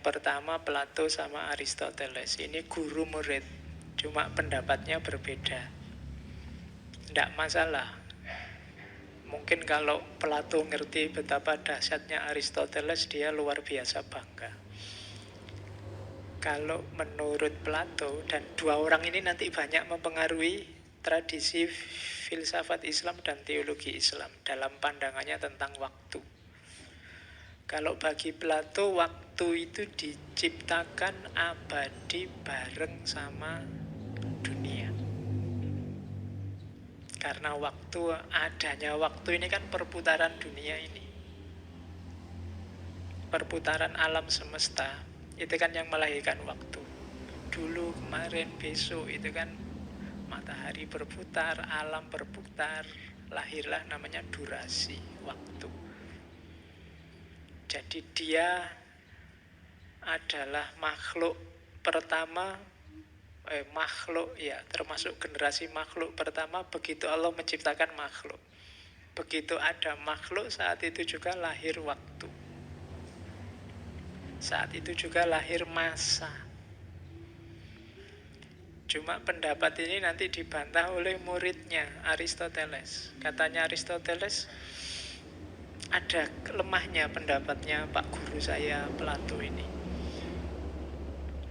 pertama Plato sama Aristoteles. Ini guru murid, cuma pendapatnya berbeda. Tidak masalah. Mungkin kalau Plato ngerti betapa dahsyatnya Aristoteles, dia luar biasa bangga. Kalau menurut Plato, dan dua orang ini nanti banyak mempengaruhi tradisi filsafat Islam dan teologi Islam dalam pandangannya tentang waktu. Kalau bagi Plato, waktu itu diciptakan abadi bareng sama dunia. Karena adanya waktu ini kan perputaran dunia ini. Perputaran alam semesta, itu kan yang melahirkan waktu. Dulu, kemarin, besok, itu kan matahari berputar, alam berputar, lahirlah namanya durasi, waktu. Jadi dia adalah makhluk pertama, termasuk generasi makhluk pertama begitu Allah menciptakan makhluk. Begitu ada makhluk, saat itu juga lahir waktu. Saat itu juga lahir masa. Cuma pendapat ini nanti dibantah oleh muridnya Aristoteles. Katanya Aristoteles, ada lemahnya pendapatnya Pak Guru saya Plato ini.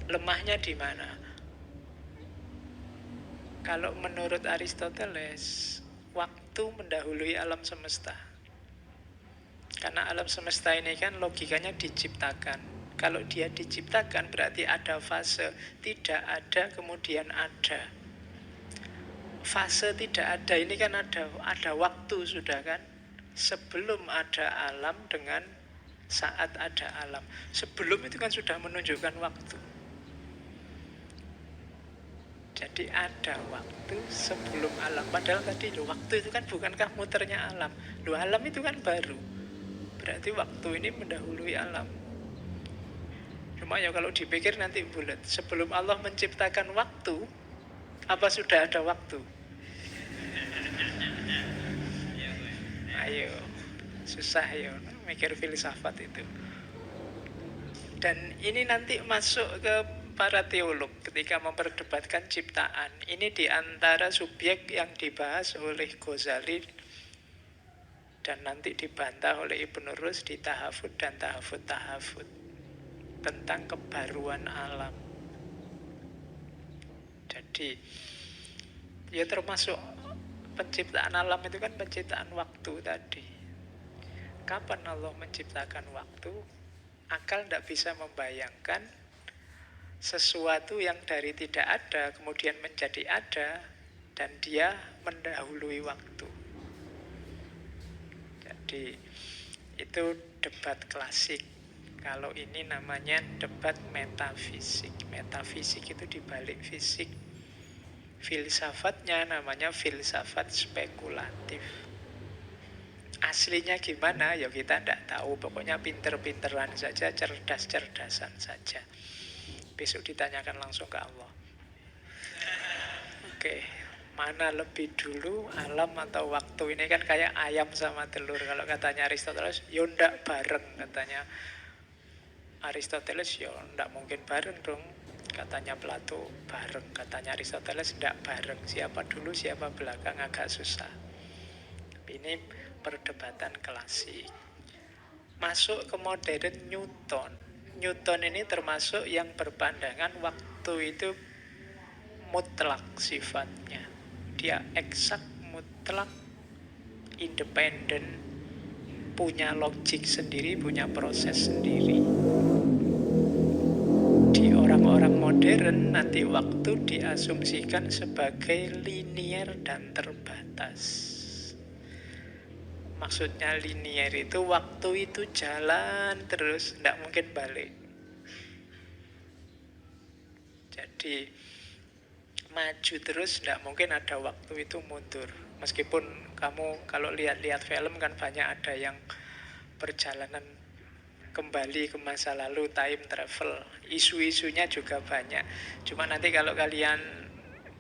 Lemahnya di mana? Kalau menurut Aristoteles, waktu mendahului alam semesta. Karena alam semesta ini kan logikanya diciptakan. Kalau dia diciptakan berarti ada fase, tidak ada kemudian ada. Fase tidak ada ini kan ada waktu sudah kan. Sebelum ada alam dengan saat ada alam. Sebelum itu kan sudah menunjukkan waktu. Jadi ada waktu sebelum alam. Padahal tadi waktu itu kan bukankah muternya alam. Alam itu kan baru. Berarti waktu ini mendahului alam. Cuma ya kalau dipikir nanti bulat. Sebelum Allah menciptakan waktu, apa sudah ada waktu? Ayo, susah ya mikir filsafat itu. Dan ini nanti masuk ke para teolog ketika memperdebatkan ciptaan. Ini diantara subjek yang dibahas oleh Ghazali dan nanti dibantah oleh Ibnu Rus di Tahafud dan Tahafud tentang kebaruan alam. Jadi ya termasuk penciptaan alam itu kan penciptaan waktu tadi. Kapan Allah menciptakan waktu? Akal tidak bisa membayangkan sesuatu yang dari tidak ada kemudian menjadi ada dan dia mendahului waktu. Jadi itu debat klasik. Kalau ini namanya debat metafisik. Metafisik itu dibalik fisik. Filsafatnya namanya filsafat spekulatif. Aslinya gimana? Ya kita tidak tahu. Pokoknya pinter-pinteran saja, cerdas-cerdasan saja. Besok ditanyakan langsung ke Allah. Oke, mana lebih dulu alam atau waktu? Ini kan kayak ayam sama telur. Kalau katanya Aristoteles, ya ndak bareng. Katanya Aristoteles, ya ndak mungkin bareng dong. Katanya Plato, bareng. Katanya Aristoteles, ndak bareng. Siapa dulu, siapa belakang, agak susah. Ini perdebatan klasik. Masuk ke modern Newton. Newton ini termasuk yang berpandangan waktu itu mutlak sifatnya. Dia eksak, mutlak, independen, punya logik sendiri, punya proses sendiri. Di orang-orang modern nanti waktu diasumsikan sebagai linier dan terbatas. Maksudnya linier itu waktu itu jalan terus, tidak mungkin balik. Jadi maju terus, tidak mungkin ada waktu itu mundur. Meskipun kamu kalau lihat-lihat film kan banyak ada yang perjalanan kembali ke masa lalu, time travel. Isu-isunya juga banyak. Cuma nanti kalau kalian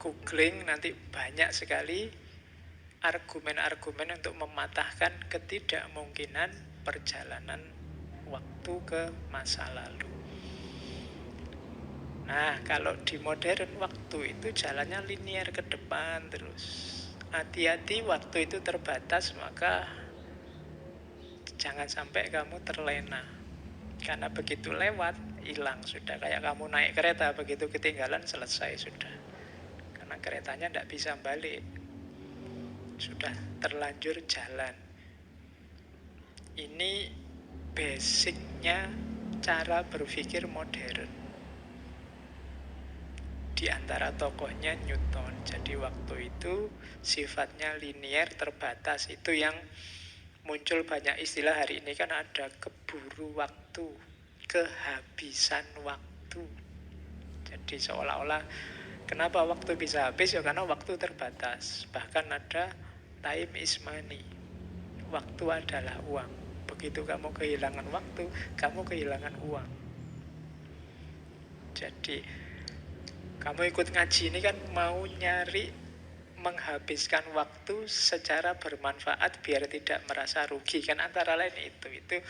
googling nanti banyak sekali argumen-argumen untuk mematahkan ketidakmungkinan perjalanan waktu ke masa lalu. Nah, kalau di modern waktu itu jalannya linier ke depan terus. Hati-hati waktu itu terbatas, maka jangan sampai kamu terlena. Karena begitu lewat, hilang sudah. Kayak kamu naik kereta, begitu ketinggalan, selesai sudah. Karena keretanya tidak bisa balik. Sudah terlanjur jalan. Ini basicnya cara berpikir modern. Di antara tokohnya Newton. Jadi waktu itu sifatnya linier, terbatas. Itu yang muncul banyak istilah hari ini kan ada keburu waktu, kehabisan waktu. Jadi seolah-olah kenapa waktu bisa habis ya karena waktu terbatas. Bahkan ada time is money. Waktu adalah uang. Begitu kamu kehilangan waktu, kamu kehilangan uang. Jadi kamu ikut ngaji ini kan mau nyari menghabiskan waktu secara bermanfaat biar tidak merasa rugi kan, antara lain itu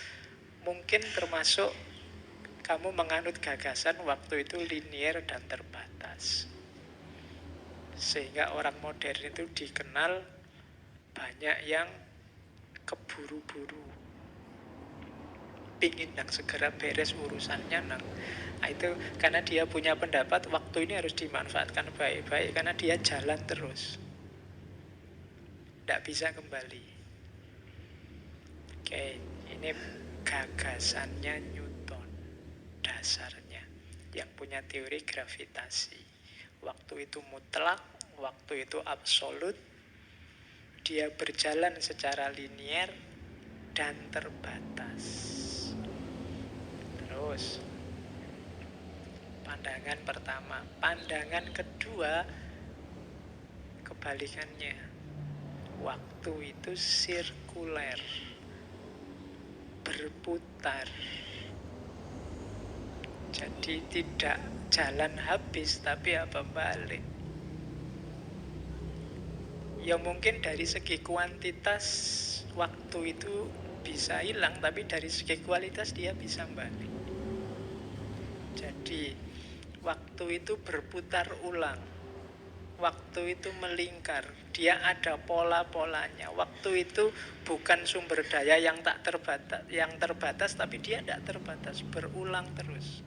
mungkin termasuk kamu menganut gagasan waktu itu linier dan terbatas, sehingga orang modern itu dikenal banyak yang keburu-buru, pingin yang segera beres urusannya nang. Nah, itu karena dia punya pendapat waktu ini harus dimanfaatkan baik-baik karena dia jalan terus, tidak bisa kembali. Oke, ini gagasannya Newton, dasarnya, yang punya teori gravitasi. Waktu itu mutlak, waktu itu absolut, dia berjalan secara linier dan terbatas. Terus pandangan pertama. Pandangan kedua, kebalikannya. Waktu itu sirkuler, berputar. Jadi tidak jalan habis, tapi apa balik. Ya mungkin dari segi kuantitas waktu itu bisa hilang, tapi dari segi kualitas dia bisa balik. Jadi waktu itu berputar ulang, waktu itu melingkar, dia ada pola-polanya. Waktu itu bukan sumber daya yang tak terbatas, yang terbatas, tapi dia tidak terbatas, berulang terus.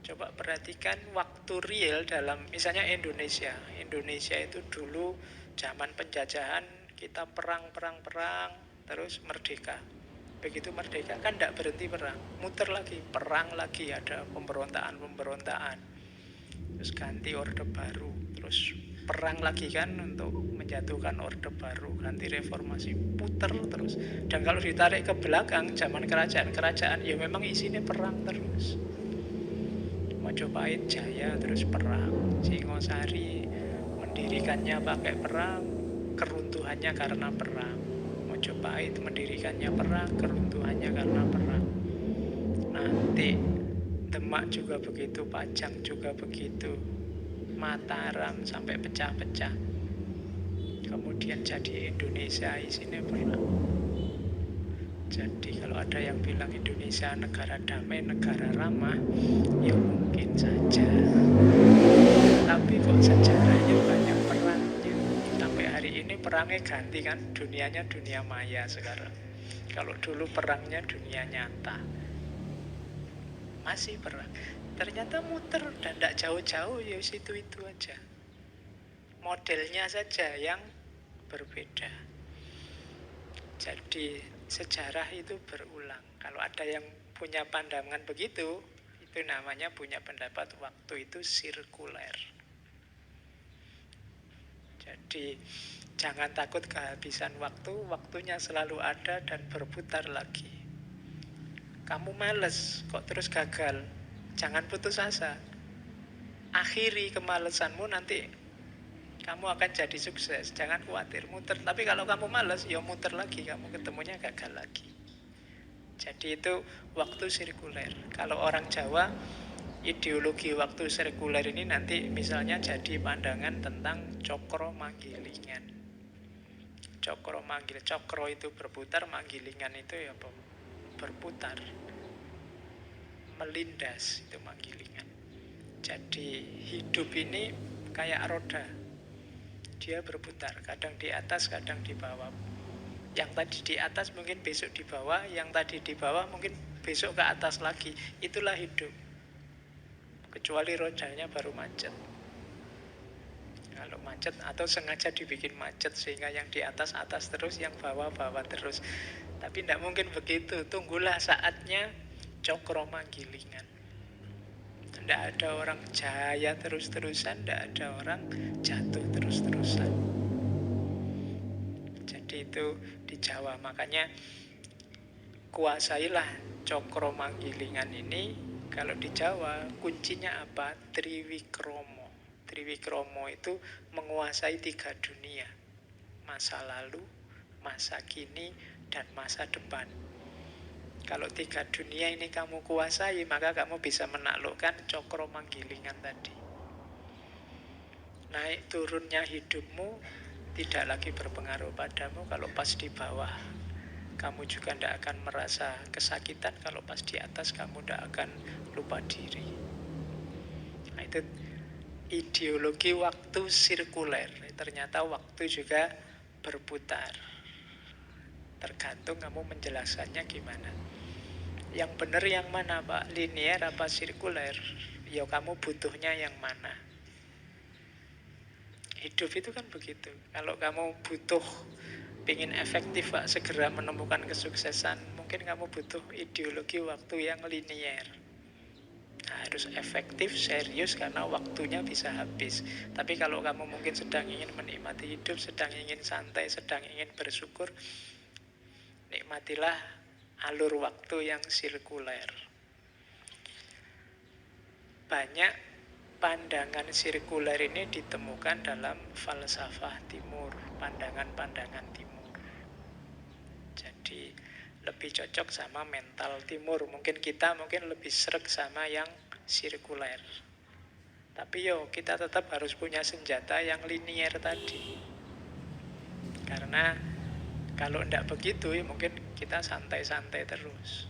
Coba perhatikan waktu real dalam misalnya Indonesia. Indonesia itu dulu zaman penjajahan, kita perang, terus merdeka. Begitu merdeka kan tidak berhenti perang, muter lagi, perang lagi, ada pemberontakan. Terus ganti orde baru, terus perang lagi kan untuk menjatuhkan orde baru, ganti reformasi, puter terus. Dan kalau ditarik ke belakang zaman kerajaan-kerajaan ya memang isinya perang terus. Majapahit Jaya terus perang, Singosari mendirikannya pakai perang, keruntuhannya karena perang. Majapahit mendirikannya perang, keruntuhannya karena perang. Nanti Demak juga begitu, Pajang juga begitu, Mataram sampai pecah-pecah. Kemudian jadi Indonesia isinya perang. Jadi kalau ada yang bilang Indonesia negara damai, negara ramah, ya mungkin saja. Tapi kok sejarahnya banyak perangnya. Sampai hari ini perangnya ganti kan, dunianya dunia maya sekarang. Kalau dulu perangnya dunia nyata, masih perang. Ternyata muter dan tidak jauh-jauh, ya situ-itu aja. Modelnya saja yang berbeda. Jadi sejarah itu berulang. Kalau ada yang punya pandangan begitu, itu namanya punya pendapat waktu itu sirkuler. Jadi jangan takut kehabisan waktu, waktunya selalu ada dan berputar lagi. Kamu males, kok terus gagal, jangan putus asa. Akhiri kemalesanmu, nanti kamu akan jadi sukses. Jangan khawatir, muter. Tapi kalau kamu malas, ya muter lagi, kamu ketemunya gagal lagi. Jadi itu waktu sirkuler. Kalau orang Jawa, ideologi waktu sirkuler ini nanti misalnya jadi pandangan tentang cokro manggilingan. Cokro manggil, cokro itu berputar, manggilingan itu ya berputar. melindas, itu manggilingan. Jadi hidup ini kayak roda, dia berputar, kadang di atas, kadang di bawah. Yang tadi di atas mungkin besok di bawah, yang tadi di bawah mungkin besok ke atas lagi. Itulah hidup. Kecuali rodanya baru macet. Kalau macet atau sengaja dibikin macet sehingga yang di atas terus, yang bawah terus. Tapi tidak mungkin begitu. Tunggulah saatnya cokro manggilingan. Tidak ada orang jaya terus-terusan, tidak ada orang jatuh terus-terusan. Jadi itu di Jawa. Makanya kuasailah cokro manggilingan ini. Kalau di Jawa kuncinya apa? Triwikromo. Triwikromo itu menguasai 3 dunia. Masa lalu, masa kini, dan masa depan. Kalau 3 dunia ini kamu kuasai, maka kamu bisa menaklukkan cokro manggilingan tadi. Naik turunnya hidupmu tidak lagi berpengaruh padamu kalau pas di bawah. Kamu juga tidak akan merasa kesakitan kalau pas di atas kamu tidak akan lupa diri. Nah, itu ideologi waktu sirkuler. Ternyata waktu juga berputar. Tergantung kamu menjelaskannya gimana. Yang benar yang mana, Pak? Linear apa sirkuler? Ya kamu butuhnya yang mana? Hidup itu kan begitu. Kalau kamu butuh ingin efektif, Pak, segera menemukan kesuksesan, mungkin kamu butuh ideologi waktu yang linear. Nah, harus efektif, serius, karena waktunya bisa habis. Tapi kalau kamu mungkin sedang ingin menikmati hidup, sedang ingin santai, sedang ingin bersyukur, nikmatilah alur waktu yang sirkuler. Banyak pandangan sirkuler ini ditemukan dalam falsafah timur, pandangan-pandangan timur. Jadi lebih cocok sama mental timur. Mungkin kita lebih sreg sama yang sirkuler. Tapi kita tetap harus punya senjata yang linear tadi. Karena kalau tidak begitu mungkin kita santai-santai terus.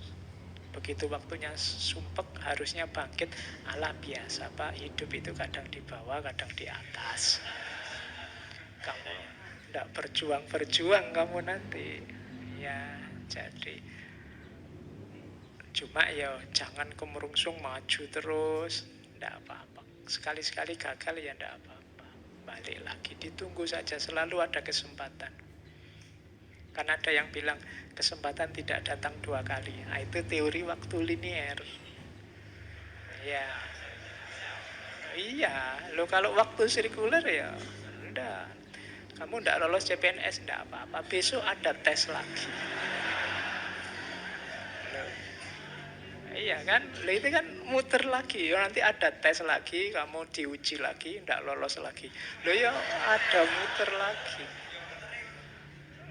Begitu waktunya sumpek harusnya bangkit. Alah biasa, Pak, hidup itu kadang di bawah, kadang di atas. Kamu tidak berjuang kamu nanti. Ya, jadi cuma jangan kemerungsung maju terus. Tidak apa-apa. Sekali-sekali gagal ya tidak apa-apa. Balik lagi, ditunggu saja, selalu ada kesempatan. Kan ada yang bilang kesempatan tidak datang 2 kali. Nah, itu teori waktu linear. Ya, iya. Lo kalau waktu sirkuler ya, enggak. Kamu enggak lolos CPNS, enggak apa-apa. Besok ada tes lagi. Loh. Iya kan? Lo itu kan muter lagi. Nanti ada tes lagi, kamu diuji lagi, enggak lolos lagi. Lo ya ada muter lagi.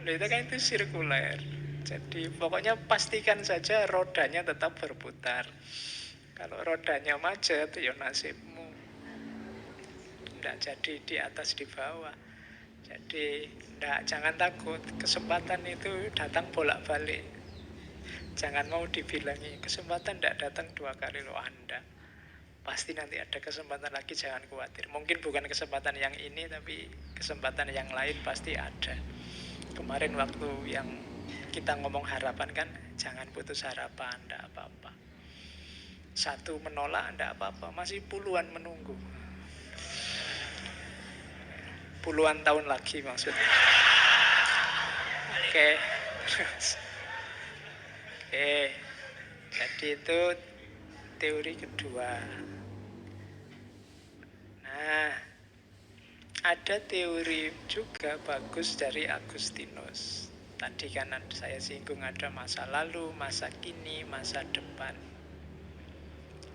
Itu kan itu sirkuler. Jadi pokoknya pastikan saja rodanya tetap berputar. Kalau rodanya macet, ya nasibmu. Tidak jadi di atas di bawah. Jadi jangan takut. Kesempatan itu datang bolak-balik. Jangan mau dibilangi kesempatan tidak datang 2 kali loh Anda. Pasti nanti ada kesempatan lagi, jangan khawatir. Mungkin bukan kesempatan yang ini, tapi kesempatan yang lain pasti ada. Kemarin waktu yang kita ngomong harapan kan, jangan putus harapan, enggak apa-apa. 1 menolak, enggak apa-apa, masih puluhan menunggu. Puluhan tahun lagi maksudnya. Oke. Oke. Jadi itu teori kedua. Nah, ada teori juga bagus dari Agustinus. Tadi kan saya singgung ada masa lalu, masa kini, masa depan.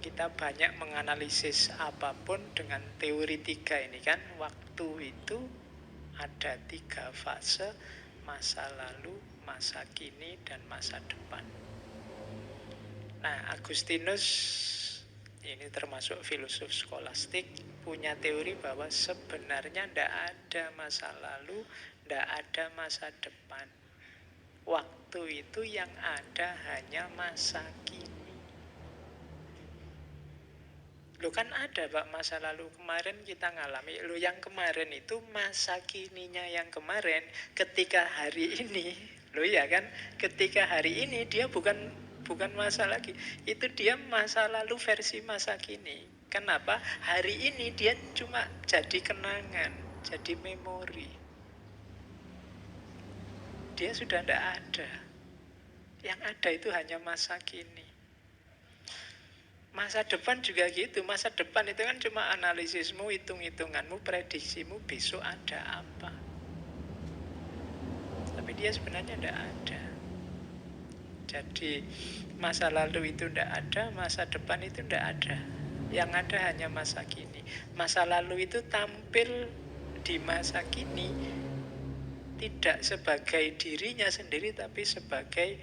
Kita banyak menganalisis apapun dengan teori 3 ini kan. Waktu itu ada 3 fase, masa lalu, masa kini, dan masa depan. Nah, Agustinus ini termasuk filosof skolastik, punya teori bahwa sebenarnya tidak ada masa lalu, tidak ada masa depan. Waktu itu yang ada hanya masa kini. Loh kan ada Pak, masa lalu kemarin kita ngalami. Loh yang kemarin itu masa kininya yang kemarin ketika hari ini. Loh ya kan, ketika hari ini dia bukan bukan masa lagi. Itu dia masa lalu versi masa kini. Kenapa? Hari ini dia cuma jadi kenangan, jadi memori. Dia sudah tidak ada. Yang ada itu hanya masa kini. Masa depan juga gitu. Masa depan itu kan cuma analisismu, hitung-hitunganmu, prediksimu besok ada apa. Tapi dia sebenarnya tidak ada. Jadi masa lalu itu tidak ada, masa depan itu tidak ada. Yang ada hanya masa kini. Masa lalu itu tampil di masa kini tidak sebagai dirinya sendiri, tapi sebagai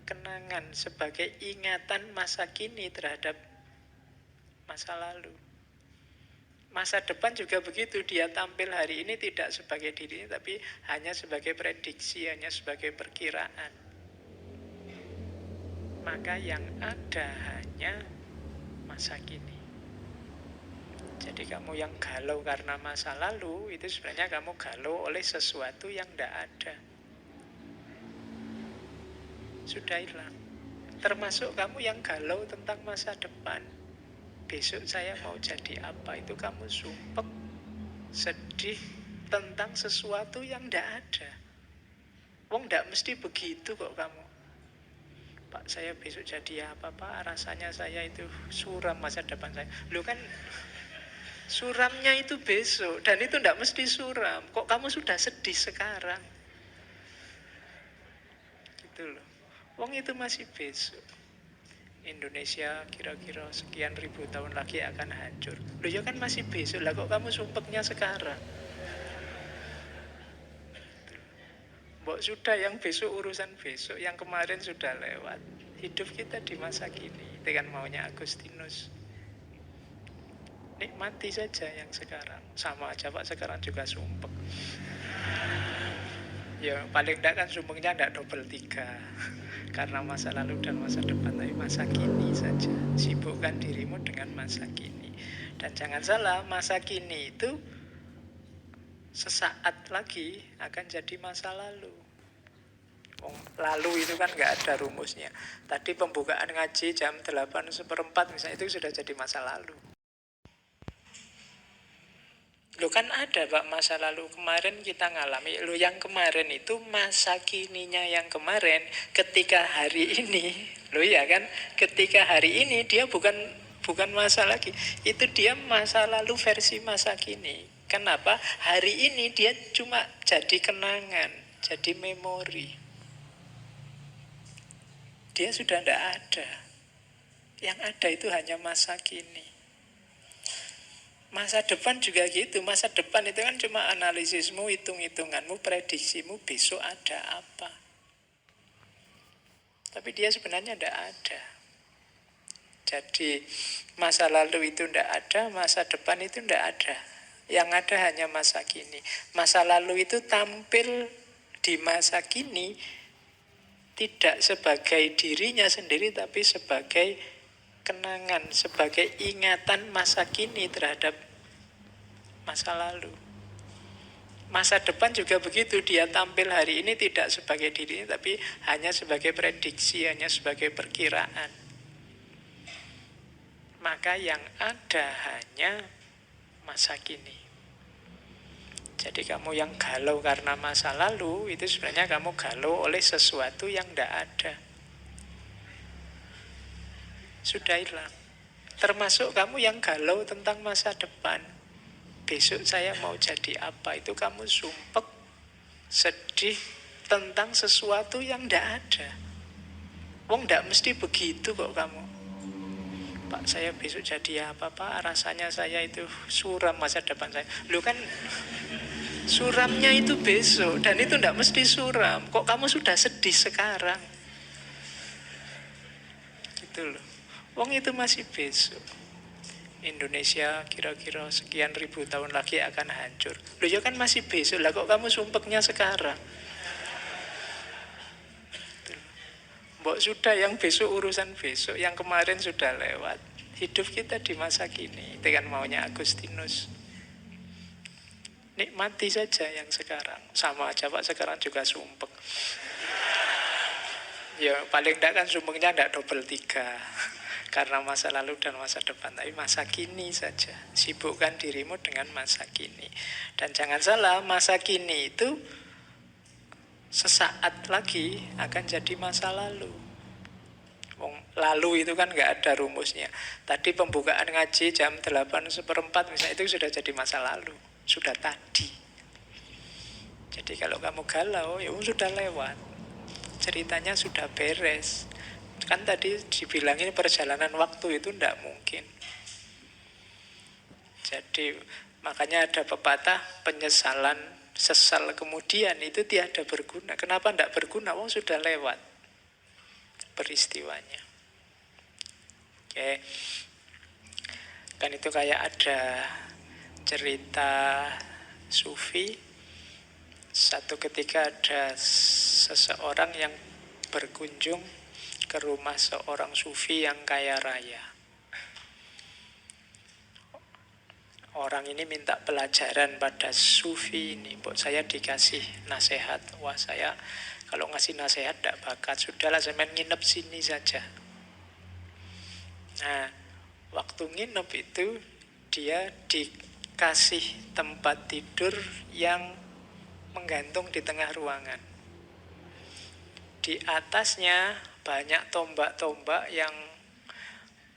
kenangan, sebagai ingatan masa kini terhadap masa lalu. Masa depan juga begitu, dia tampil hari ini tidak sebagai dirinya, tapi hanya sebagai prediksi, hanya sebagai perkiraan. Maka yang ada hanya masa kini. Jadi kamu yang galau karena masa lalu, itu sebenarnya kamu galau oleh sesuatu yang tidak ada. Sudah hilang. Termasuk kamu yang galau tentang masa depan. Besok saya mau jadi apa, itu kamu sumpek, sedih tentang sesuatu yang tidak ada. Wong tidak mesti begitu kok kamu. Pak, saya besok jadi apa Pak, rasanya saya itu suram masa depan saya. Lu kan suramnya itu besok, dan itu tidak mesti suram. Kok kamu sudah sedih sekarang? Gitu loh. Wong itu masih besok. Indonesia kira-kira sekian ribu tahun lagi akan hancur. Loh ya kan masih besok. Lah kok kamu sumpeknya sekarang? Mbok sudah, yang besok urusan besok, yang kemarin sudah lewat. Hidup kita di masa kini. Itu kan maunya Agustinus. Nikmati saja yang sekarang. Sama aja Pak, sekarang juga sumpek. Ya paling tidak kan sumpeknya tidak double 3. Karena masa lalu dan masa depan, tapi masa kini saja. Sibukkan dirimu dengan masa kini. Dan jangan salah, masa kini itu sesaat lagi akan jadi masa lalu. Lalu itu kan nggak ada rumusnya. Tadi pembukaan ngaji jam 8:04 misalnya, itu sudah jadi masa lalu. Loh kan ada Pak, masa lalu kemarin kita ngalami. Loh yang kemarin itu masa kininya yang kemarin ketika hari ini. Loh ya kan, ketika hari ini dia bukan masa lagi. Itu dia masa lalu versi masa kini. Kenapa? Hari ini dia cuma jadi kenangan, jadi memori. Dia sudah tidak ada. Yang ada itu hanya masa kini. Masa depan juga gitu. Masa depan itu kan cuma analisismu, hitung-hitunganmu, prediksimu besok ada apa. Tapi dia sebenarnya tidak ada. Jadi masa lalu itu tidak ada, masa depan itu tidak ada. Yang ada hanya masa kini. Masa lalu itu tampil di masa kini tidak sebagai dirinya sendiri, tapi sebagai kenangan, sebagai ingatan masa kini terhadap masa lalu. Masa depan juga begitu, dia tampil hari ini tidak sebagai dirinya, tapi hanya sebagai prediksi, hanya sebagai perkiraan. Maka yang ada hanya masa kini. Jadi kamu yang galau karena masa lalu, itu sebenarnya kamu galau oleh sesuatu yang tidak ada. Sudah hilang. Termasuk kamu yang galau tentang masa depan. Besok saya mau jadi apa, itu kamu sumpek, sedih tentang sesuatu yang tidak ada. Wong tidak mesti begitu kok kamu. Pak, saya besok jadi apa Pak, rasanya saya itu suram masa depan saya. Lu kan suramnya itu besok, dan itu tidak mesti suram. Kok kamu sudah sedih sekarang? Gitu loh. Wong itu masih besok. Indonesia kira-kira sekian ribu tahun lagi akan hancur. Loh ya kan masih besok. Lah kok kamu sumpeknya sekarang? Mbok sudah, yang besok urusan besok, yang kemarin sudah lewat. Hidup kita di masa kini. Itu kan maunya Agustinus. Nikmati saja yang sekarang. Sama aja Pak, sekarang juga sumpek. Ya paling tidak kan sumpengnya tidak double 3. Karena masa lalu dan masa depan. Tapi masa kini saja. Sibukkan dirimu dengan masa kini. Dan jangan salah, masa kini itu sesaat lagi akan jadi masa lalu. Lalu itu kan nggak ada rumusnya. Tadi pembukaan ngaji jam 8:04 misalnya, itu sudah jadi masa lalu. Sudah tadi. Jadi kalau kamu galau, ya sudah lewat. Ceritanya sudah beres. Kan tadi dibilangin perjalanan waktu itu tidak mungkin. Jadi makanya ada pepatah, penyesalan sesal kemudian itu tiada berguna. Kenapa tidak berguna? Sudah lewat peristiwanya. Oke. Kan itu kayak ada cerita sufi. Satu ketika ada seseorang yang berkunjung ke rumah seorang sufi yang kaya raya. Orang ini minta pelajaran pada sufi ini. Saya dikasih nasihat. Wah, saya kalau ngasih nasihat tidak bakat. Sudahlah, saya main nginep sini saja. Nah, waktu nginep itu dia dikasih tempat tidur yang menggantung di tengah ruangan. Di atasnya banyak tombak-tombak yang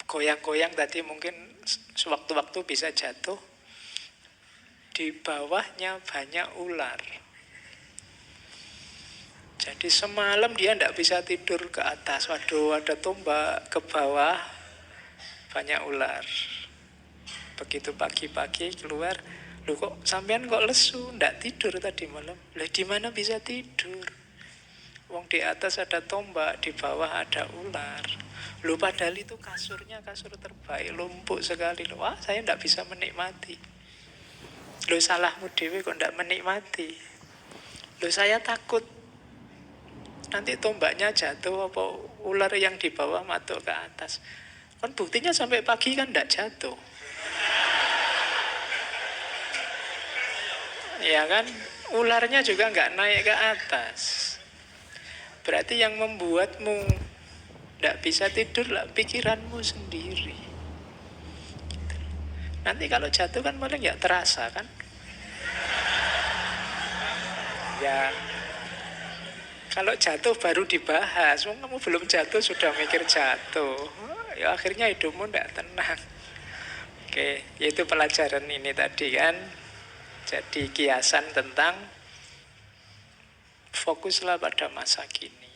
goyang-goyang tadi, mungkin sewaktu-waktu bisa jatuh. Di bawahnya banyak ular. Jadi semalam dia tidak bisa tidur ke atas. Waduh, ada tombak, ke bawah banyak ular. Begitu pagi-pagi keluar, loh kok sampean kok lesu, ndak tidur tadi malam. Lah di mana bisa tidur? Wong di atas ada tombak, di bawah ada ular. Loh padahal itu kasurnya kasur terbaik, lumpuk sekali. Loh, wah saya ndak bisa menikmati. Loh salahmu dewe kok ndak menikmati. Loh saya takut nanti tombaknya jatuh apa ular yang di bawah matuk ke atas. Kan buktinya sampai pagi kan ndak jatuh. Ya kan, ularnya juga nggak naik ke atas. Berarti yang membuatmu nggak bisa tidur lah pikiranmu sendiri. Nanti kalau jatuh kan paling nggak terasa kan? Ya, kalau jatuh baru dibahas. Kamu belum jatuh sudah mikir jatuh. Ya akhirnya hidupmu nggak tenang. Oke, yaitu pelajaran ini tadi kan. Jadi kiasan tentang fokuslah pada masa kini.